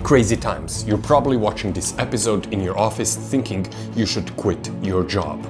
Crazy times. You're probably watching this episode in your office thinking you should quit your job.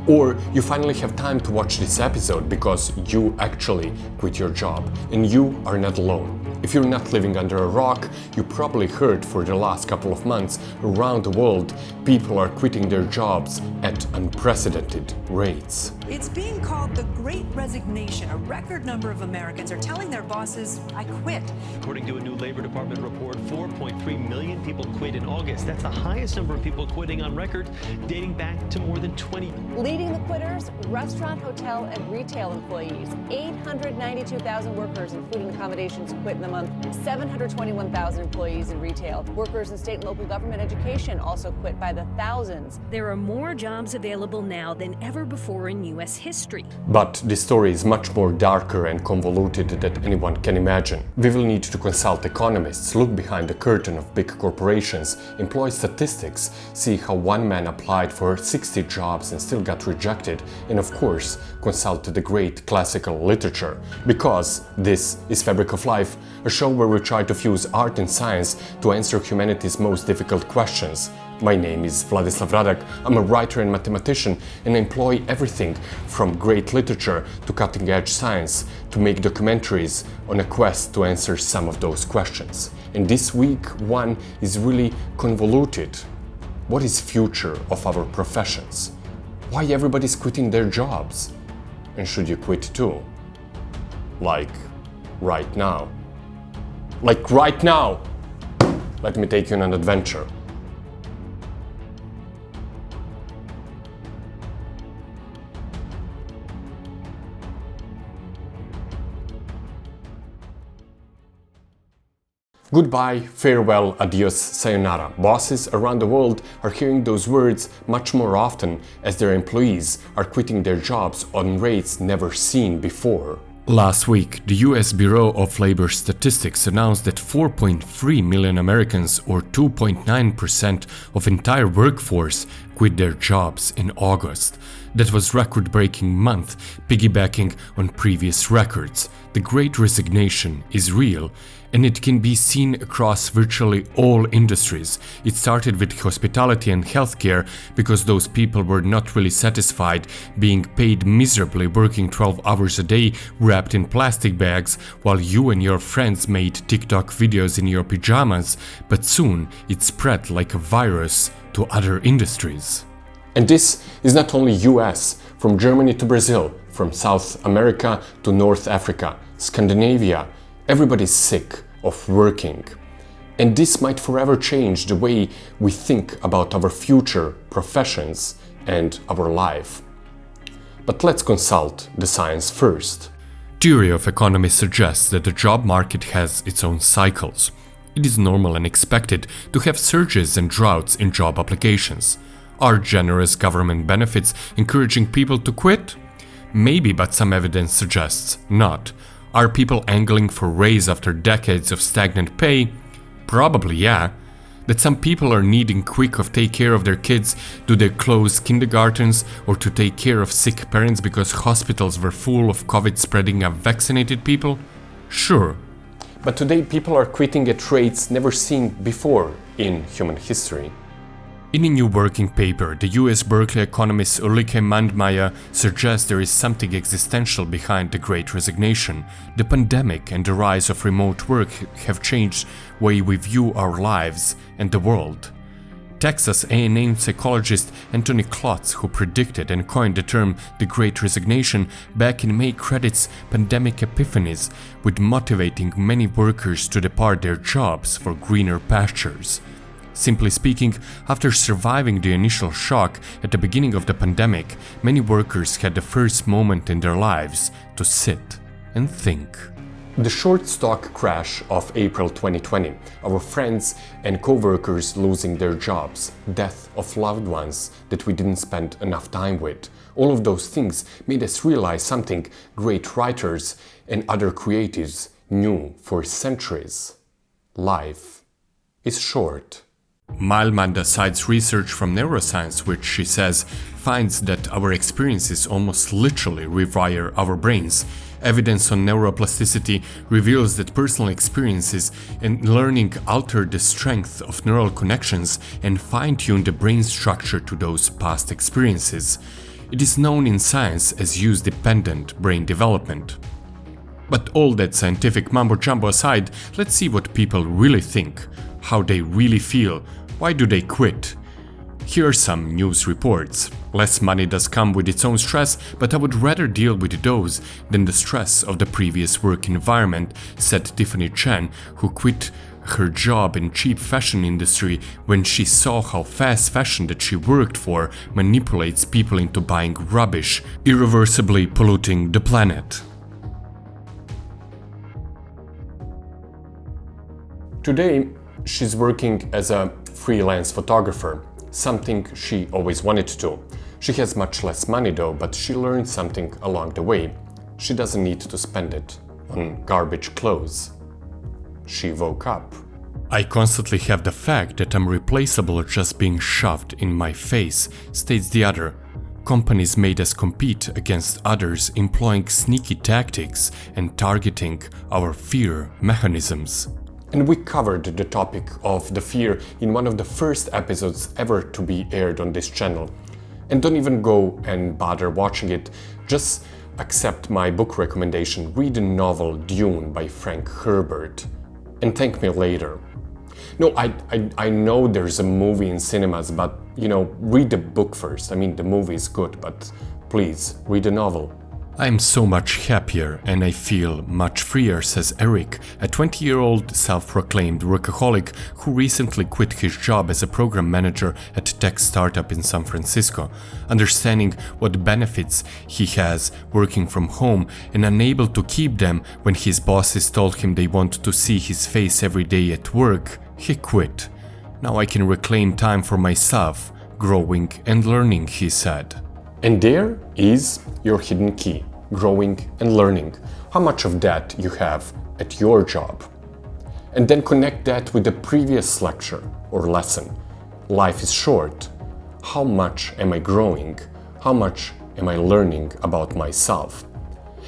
Or you finally have time to watch this episode because you actually quit your job and you are not alone. If you're not living under a rock, you probably heard for the last couple of months around the world, people are quitting their jobs at unprecedented rates. It's being called the Great Resignation. A record number of Americans are telling their bosses, I quit. According to a new Labor Department report, 4.3 million people quit in August. That's the highest number of people quitting on record, dating back to more than 20. Leading the quitters, restaurant, hotel, and retail employees. 892,000 workers in food and accommodations quit in the month. 721,000 employees in retail. Workers in state and local government education also quit by the thousands. There are more jobs available now than ever before in U.S. history. But this story is much more darker and convoluted than anyone can imagine. We will need to consult economists, look behind the curtain of big corporations, employ statistics, see how one man applied for 60 jobs and still got rejected, and of course, consult the great classical literature. Because this is Fabric of Life, a show where we try to fuse art and science to answer humanity's most difficult questions. My name is Vladislav Radak, I'm a writer and mathematician and employ everything from great literature to cutting-edge science to make documentaries on a quest to answer some of those questions. And this week one is really convoluted. What is future of our professions? Why everybody's quitting their jobs? And should you quit too? Like right now. Like right now! Let me take you on an adventure. Goodbye, farewell, adios, sayonara. Bosses around the world are hearing those words much more often as their employees are quitting their jobs on rates never seen before. Last week, the US Bureau of Labor Statistics announced that 4.3 million Americans, or 2.9% of entire workforce, quit their jobs in August. That was record-breaking month, piggybacking on previous records. The Great Resignation is real, and it can be seen across virtually all industries. It started with hospitality and healthcare because those people were not really satisfied being paid miserably, working 12 hours a day wrapped in plastic bags while you and your friends made TikTok videos in your pajamas, but soon it spread like a virus to other industries. And this is not only US, from Germany to Brazil, from South America to North Africa, Scandinavia. Everybody's sick of working. And this might forever change the way we think about our future professions and our life. But let's consult the science first. Theory of economists suggests that the job market has its own cycles. It is normal and expected to have surges and droughts in job applications. Are generous government benefits encouraging people to quit? Maybe, but some evidence suggests not. Are people angling for raise after decades of stagnant pay? Probably, yeah. That some people are needing quick to take care of their kids, do they close kindergartens, or to take care of sick parents because hospitals were full of COVID spreading unvaccinated people? Sure. But today people are quitting at rates never seen before in human history. In a new working paper, the US Berkeley economist Ulrike Mandmeier suggests there is something existential behind the Great Resignation. The pandemic and the rise of remote work have changed the way we view our lives and the world. Texas A&M psychologist Anthony Klotz, who predicted and coined the term the Great Resignation back in May, credits pandemic epiphanies with motivating many workers to depart their jobs for greener pastures. Simply speaking, after surviving the initial shock at the beginning of the pandemic, many workers had the first moment in their lives to sit and think. The short stock crash of April 2020, our friends and co-workers losing their jobs, death of loved ones that we didn't spend enough time with, all of those things made us realize something great writers and other creatives knew for centuries. Life is short. Mailmanda cites research from neuroscience which, she says, finds that our experiences almost literally rewire our brains. Evidence on neuroplasticity reveals that personal experiences and learning alter the strength of neural connections and fine-tune the brain structure to those past experiences. It is known in science as use-dependent brain development. But all that scientific mumbo-jumbo aside, let's see what people really think, how they really feel, why do they quit. Here are some news reports. Less money does come with its own stress, but I would rather deal with those than the stress of the previous work environment, said Tiffany Chen, who quit her job in cheap fashion industry when she saw how fast fashion that she worked for manipulates people into buying rubbish, irreversibly polluting the planet. Today, she's working as a freelance photographer, something she always wanted to do. She has much less money though, but she learned something along the way. She doesn't need to spend it on garbage clothes. She woke up. I constantly have the fact that I'm replaceable just being shoved in my face, states the other. Companies made us compete against others, employing sneaky tactics and targeting our fear mechanisms. And we covered the topic of the fear in one of the first episodes ever to be aired on this channel. And don't even go and bother watching it, just accept my book recommendation, read the novel Dune by Frank Herbert, and thank me later. No, I know there's a movie in cinemas, but read the book first. I mean, the movie is good, but please, read the novel. I'm so much happier and I feel much freer, says Eric, a 20-year-old self-proclaimed workaholic who recently quit his job as a program manager at a tech startup in San Francisco, understanding what benefits he has working from home and unable to keep them when his bosses told him they want to see his face every day at work. He quit. Now I can reclaim time for myself, growing and learning, he said. And there is your hidden key, growing and learning. How much of that you have at your job? And then connect that with the previous lecture or lesson. Life is short. How much am I growing? How much am I learning about myself?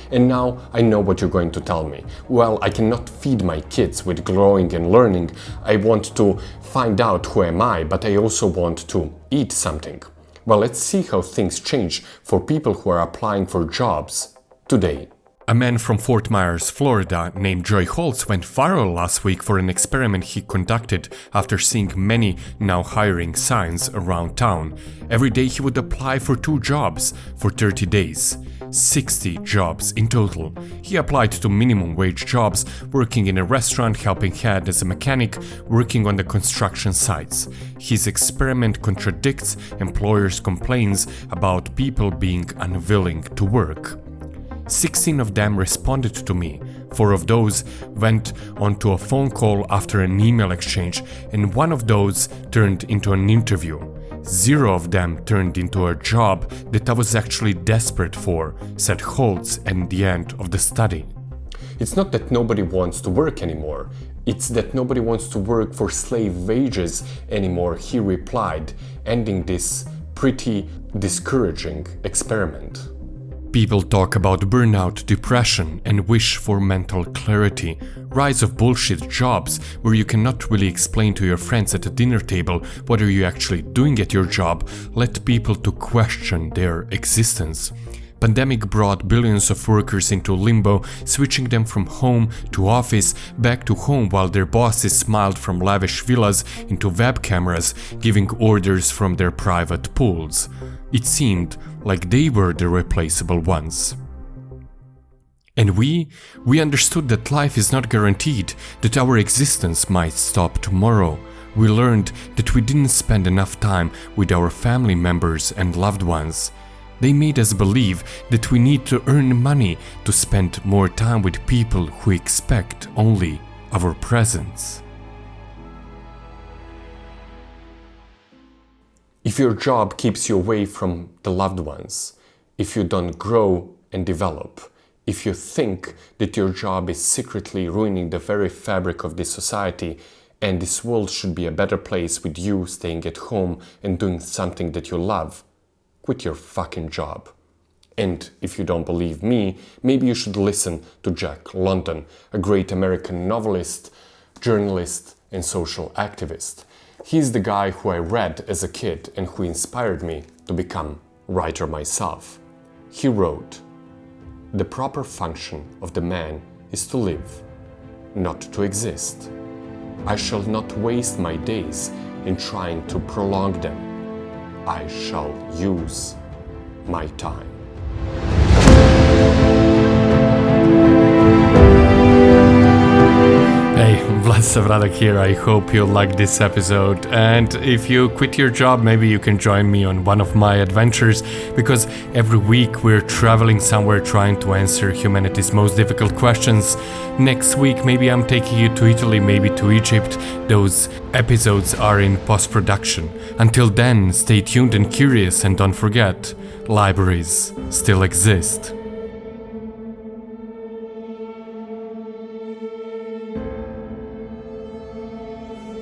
And now I know what you're going to tell me. Well, I cannot feed my kids with growing and learning. I want to find out who am I, but I also want to eat something. Well, let's see how things change for people who are applying for jobs today. A man from Fort Myers, Florida, named Joy Holtz went viral last week for an experiment he conducted after seeing many now hiring signs around town. Every day he would apply for 2 jobs for 30 days. 60 jobs in total. He applied to minimum wage jobs, working in a restaurant, helping Head as a mechanic, working on the construction sites. His experiment contradicts employers' complaints about people being unwilling to work. 16 of them responded to me. 4 of those went onto a phone call after an email exchange, and 1 of those turned into an interview. 0 of them turned into a job that I was actually desperate for, said Holtz at the end of the study. It's not that nobody wants to work anymore. It's that nobody wants to work for slave wages anymore, he replied, ending this pretty discouraging experiment. People talk about burnout, depression, and wish for mental clarity. Rise of bullshit jobs where you cannot really explain to your friends at a dinner table what are you actually doing at your job led people to question their existence. Pandemic brought billions of workers into limbo, switching them from home to office, back to home while their bosses smiled from lavish villas into web cameras, giving orders from their private pools. It seemed like they were the replaceable ones. And we understood that life is not guaranteed, that our existence might stop tomorrow. We learned that we didn't spend enough time with our family members and loved ones. They made us believe that we need to earn money to spend more time with people who expect only our presence. If your job keeps you away from the loved ones, if you don't grow and develop, if you think that your job is secretly ruining the very fabric of this society and this world should be a better place with you staying at home and doing something that you love, quit your fucking job. And if you don't believe me, maybe you should listen to Jack London, a great American novelist, journalist, and social activist. He's the guy who I read as a kid and who inspired me to become a writer myself. He wrote, "The proper function of the man is to live, not to exist. I shall not waste my days in trying to prolong them. I shall use my time." Hey, Vlad Savradak here. I hope you liked this episode, and if you quit your job, maybe you can join me on one of my adventures, because every week we're traveling somewhere trying to answer humanity's most difficult questions. Next week maybe I'm taking you to Italy, maybe to Egypt. Those episodes are in post-production. Until then, stay tuned and curious, and don't forget, libraries still exist.